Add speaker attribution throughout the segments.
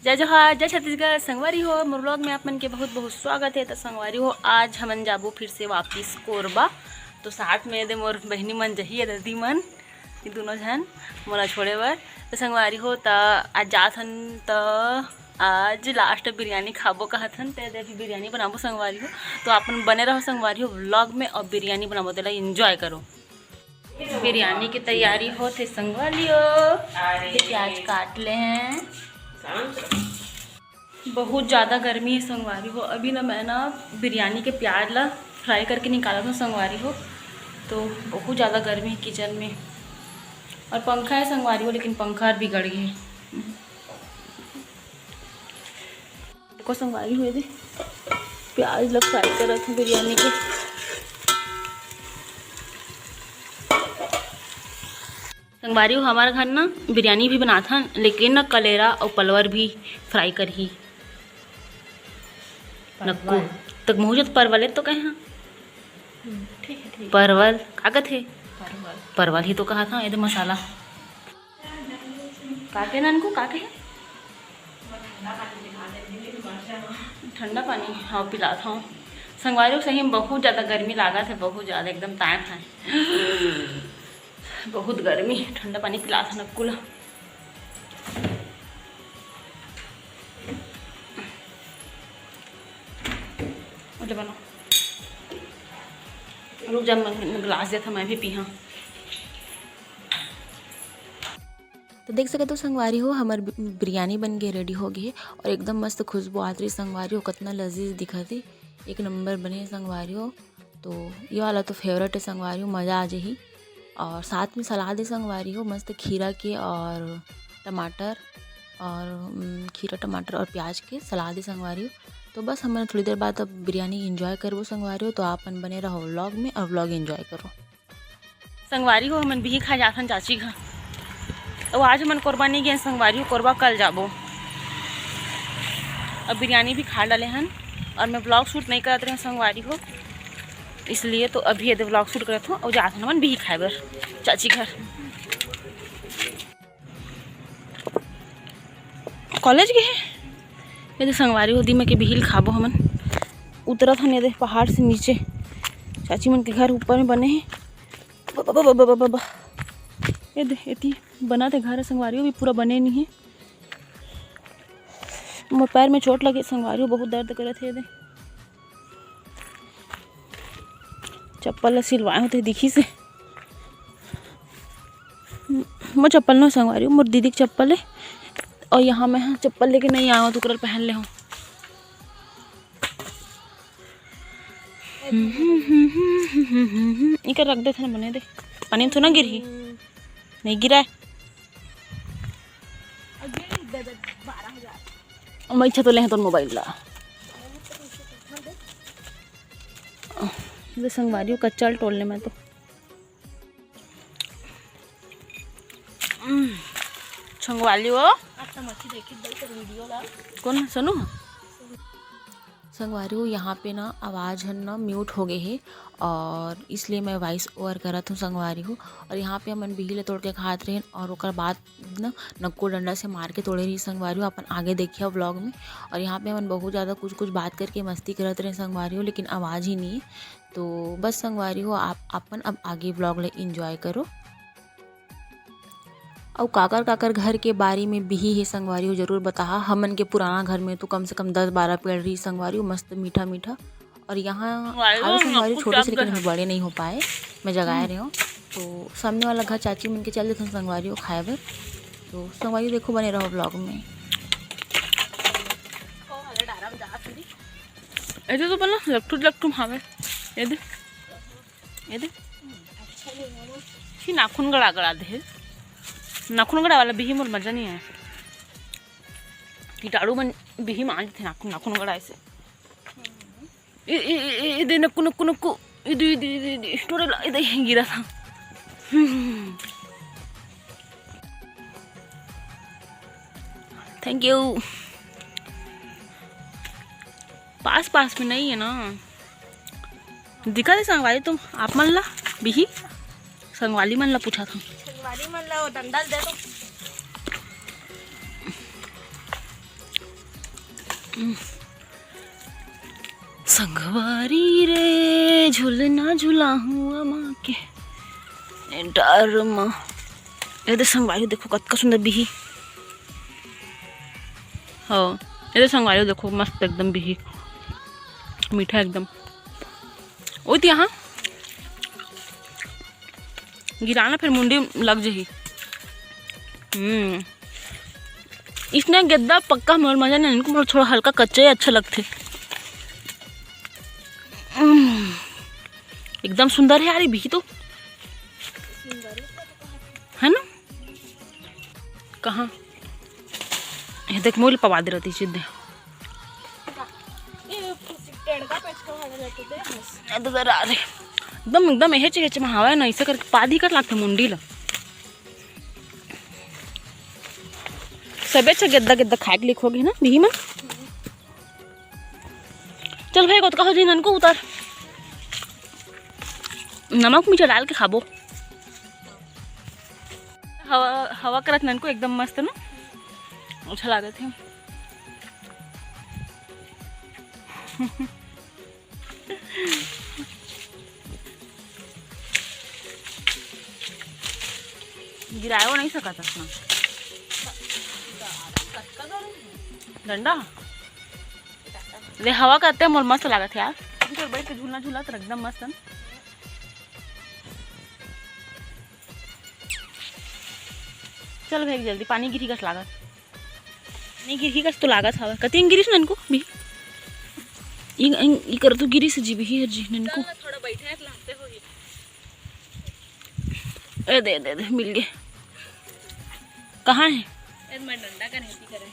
Speaker 1: जय जोहार, जय छत्तीसगढ़। संगवारी हो मोर व्लॉग में आप मन के बहुत बहुत स्वागत है। तो संगवारी हो आज हमन जाबो फिर से वापिस कोरबा। तो साथ में दे मोर बहनी मन जही है दादी मन ये दोनों जन मोला छोड़े बर। तो संगवारी हो त आज जात हन त आज लास्ट बिरयानी खाबो कहत हन। ते भी बिरयानी बनाबो संगवारी हो। तो आपन बने रहो संगवारी हो व्लॉग में और बिरयानी बनाबो तेला एंजॉय करो। बिरयानी की तैयारी होते संगवारी हो। प्याज काट ले हैं। बहुत ज़्यादा गर्मी है संगवारी हो। अभी ना मैं ना बिरयानी के प्याज ला फ्राई करके निकाला था संगवारी हो। तो बहुत ज़्यादा गर्मी है किचन में और पंखा है संगवारी हो, लेकिन पंखा बिगड़ गई है। देखो संगवारी हो दे प्याज ला फ्राई कर रहा था बिरयानी के। संगवारी हो हमारे घर ना बिरयानी भी बना था, लेकिन ना कलेरा और पलवर भी फ्राई कर ही नक्कू तक मुझे परवल तो कहे हाँ ठीक परवल कागत है परवल ही तो कहा था। ये मसाला काके ना इनको काके है ठंडा पानी हाँ पिला था संगवारी हो। सही में बहुत ज़्यादा गर्मी लगा था, बहुत ज़्यादा एकदम टाइम है। बहुत गर्मी ठंडा पानी पिला था नक्कू ला। बनो रुक जा गिलास दिया था मैं भी पीहा।
Speaker 2: तो देख सके तो संगवारी हो हमार बिरयानी बन के रेडी हो गई और एकदम मस्त खुशबू आ रही संगवारी हो। कितना लजीज दिखा थी, एक नंबर बने संगवारी हो। तो ये वाला तो फेवरेट है संगवारी हो, मज़ा आ जाही। और साथ में सलाद है संगवारी हो मस्त खीरा के और टमाटर और खीरा टमाटर और प्याज के सलाद है संगवारी हो। तो बस हमारे थोड़ी देर बाद अब बिरयानी एंजॉय करो संगवारी हो। तो आपन बने रहो व्लॉग में और व्लॉग एंजॉय करो।
Speaker 1: संगवारी हो हमन भी खा जाथन चाची घर। तो आज हमन कोरबा नहीं गए संगवारी हो, कोरबा कल जाबो। अब बिरयानी भी खा डाले हन और मैं ब्लॉग शूट नहीं करत रहे संगवारी हो, इसलिए तो अभी ये ब्लॉग शूट करत हूँ और जात हमन भी खाए बर चाची घर। कॉलेज गए हैं ये संगवारी हो दी में के बिहिल खाबो। हमन उतरत हन ये पहाड़ से नीचे। चाची मन के घर ऊपर में बने हैं। बाबा ये दे इतनी बना थे घर संगवारी हो, भी पूरा बने नहीं है। मोर पैर में चोट लगे संगवारी हो, बहुत दर्द करे थे। दे चप्पल सिलवाए होते दिखी से। मोर चप्पल न संगवारी हो, मोर दीदी की चप्पल है और यहाँ मैं चप्पल लेके नहीं आया हूँ तो कल पहन ले हूँ। इकर रख दे थे बने दे पानी में तो ना गिर ही नहीं गिरा है। मैं इच्छा तो ले तो मोबाइल ला संगवारी हो कच्चा टोलने में तो संगवारी हो कौन सुनो
Speaker 2: संगवारी हो यहाँ पे ना आवाज़ है ना म्यूट हो गई है और इसलिए मैं वॉइस ओवर करत हूँ संगवारी हो। और यहाँ पे हमन बिही ले तोड़ के खात रहे और ओकर बाद ना नक्को डंडा से मार के तोड़े रही संगवारी हो। अपन आगे देखिए व्लॉग में। और यहाँ पे हमन बहुत ज़्यादा कुछ कुछ बात करके मस्ती करत रहे संगवारी हो, लेकिन आवाज़ ही नहीं है। तो बस संगवारी हो आप अपन अब आगे व्लॉग ले इंजॉय करो। और काकर घर के बारी में बिही है संगवारी हो जरूर बता। हमन के पुराना घर में तो कम से कम 10-12 पेड़ रही संगवारी हो, मस्त मीठा मीठा। और यहाँ संगवारी छोटे से लेकिन बड़े नहीं हो पाए, मैं जगाए रहे हूँ। तो सामने वाला घर चाची मन के चल देते संगवारी हो खाए बर। तो संगवारी देखो बने रहो ब्लॉग में।
Speaker 1: ऐसे तो बोला लट्टू हावे ये दे नाखून गड़ा दे। नाखून गड़ा वाला बिही मोर मजा नहीं है। कीटाणु मन बिही मांझ थे नाखून गड़ा ऐसे इधे नक्कू इधे स्टोरी इधे गिरा था। Thank you. पास में नहीं है ना दिखा दे संगवारी तुम आप मन ला बिही संगवाली मन ला पूछा था। संगवाली मन ला डंडा दे दो। संगवारी रे झूलना झूला हुआ माँ के डर माँ। ये तो संगवारी देखो कतका सुंदर बिही। हाँ ये तो संगवारी देखो मस्त एकदम बिही मीठा एकदम। ओ यहाँ गिराना फिर मुंडी लग जही। इसने गद्दा पक्का मोर मजा नहीं, इनको मोर थोड़ा हल्का कच्चे अच्छा लगते। एकदम सुंदर है यार ये भी तो है ना। कहाँ ये देख मोल पवा दे रहती सीधे एकदम एकदम हेच हेच में हवा ना ऐसे करके पादी कट लागते मुंडी ला। सबे गद्दा गद्दा खाए के लिखोगे ना बिही मन। चल भाई कहो जी ननको उतार नमक मिर्चा डाल के खाबो। हवा हवा करत ननको एकदम मस्त ना अच्छा लागत है। गिरायो नहीं सकता अपना डंडा रे हवा करते मोर मस्त लागत है यार। तो बैठ के झूलना झूला तो एकदम मस्त है। चल भाई जल्दी पानी गिरी कस लागत नहीं गिरी कस तो लागत हवा कति गिरीस ननको भी ई कर तो गिरी से जी भी हर जी ननको थोड़ा बैठे हैं लागते हो ए दे मिल गए। कहाँ है मैं डंडा का नहीं कर रहे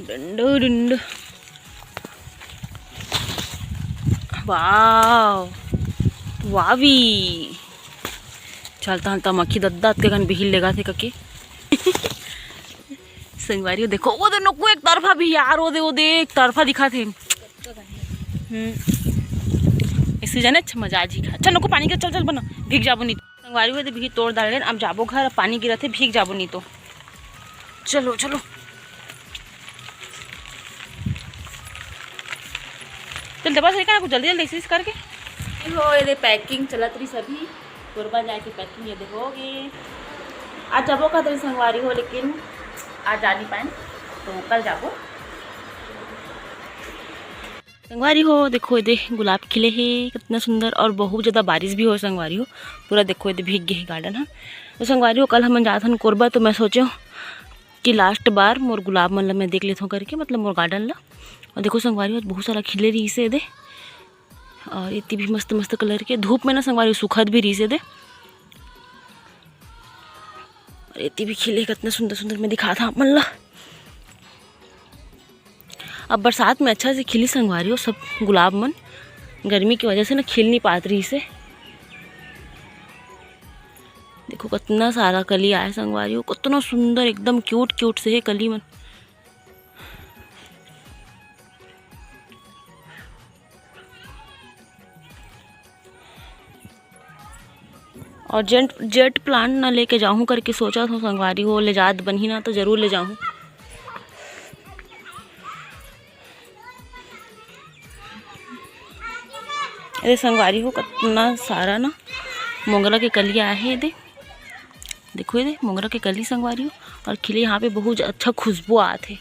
Speaker 1: डंडो डंडो। वाव वावी चलता हलता मक्खी दद्दा ते गन बिहिल लेगा थे कके। संगवारी देखो वो दे नको एक तरफा भी यार वो दे एक तरफा दिखा थे। इसी जाने अच्छा मजा जी खा। चल नको पानी का चल बना भीग जाबो नहीं। संगवारी हुए भी तोड़ डाल रहे अब जाबो घर पानी गिरा थे भीग जाबो नहीं तो चलो चलो चल दबा से कुछ जल्दी जल्दी इसी करके हो ये पैकिंग चलत रही सभी कोरबा जाके पैकिंग ये देखोगे। आज जाबो का तेरी संगवारी हो लेकिन आज जा नहीं पाए तो कल जाबो। संगवारी हो देखो ये गुलाब खिले है कितना सुंदर और बहुत ज़्यादा बारिश भी हो। संगवारी हो पूरा देखो ये भीग गए गार्डन है। तो संगवारी हो कल हम जात हन कोरबा तो मैं सोचो कि लास्ट बार मोर गुलाब मतलब मैं देख लेता हूँ करके मतलब मोर गार्डन ला। और देखो संगवारी हो बहुत सारा खिले रही से दे और इतनी भी मस्त मस्त कलर के धूप में ना संगवारी सुखद भी रही से दे और इतनी भी खिले कितना सुंदर सुंदर मैं दिखा था मतलब। अब बरसात में अच्छा से खिली संगवारी हो सब गुलाब मन गर्मी की वजह से ना खिल नहीं पात रही से। देखो कितना सारा कली आया संगवारी हो कितना सुंदर एकदम क्यूट क्यूट से है कली मन। और जेट प्लांट ना लेके जाऊँ करके सोचा था संगवारी हो ले जात बनी ना तो ज़रूर ले जाऊँ। अरे संगवारी हो कितना सारा ना मोगरा के कली आए हैं ये देखो ये मोगरा के कली संगवारी हो और खिले यहाँ पे बहुत अच्छा खुशबू आते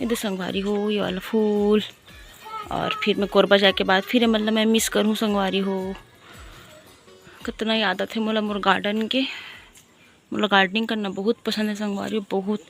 Speaker 1: ये संगवारी हो ये वाला फूल। और फिर मैं कोरबा जाके बाद फिर मतलब मैं मिस करूँ संगवारी हो कितना याद आते मोला मोर गार्डन के। मोला गार्डनिंग करना बहुत पसंद है संगवारी हो बहुत।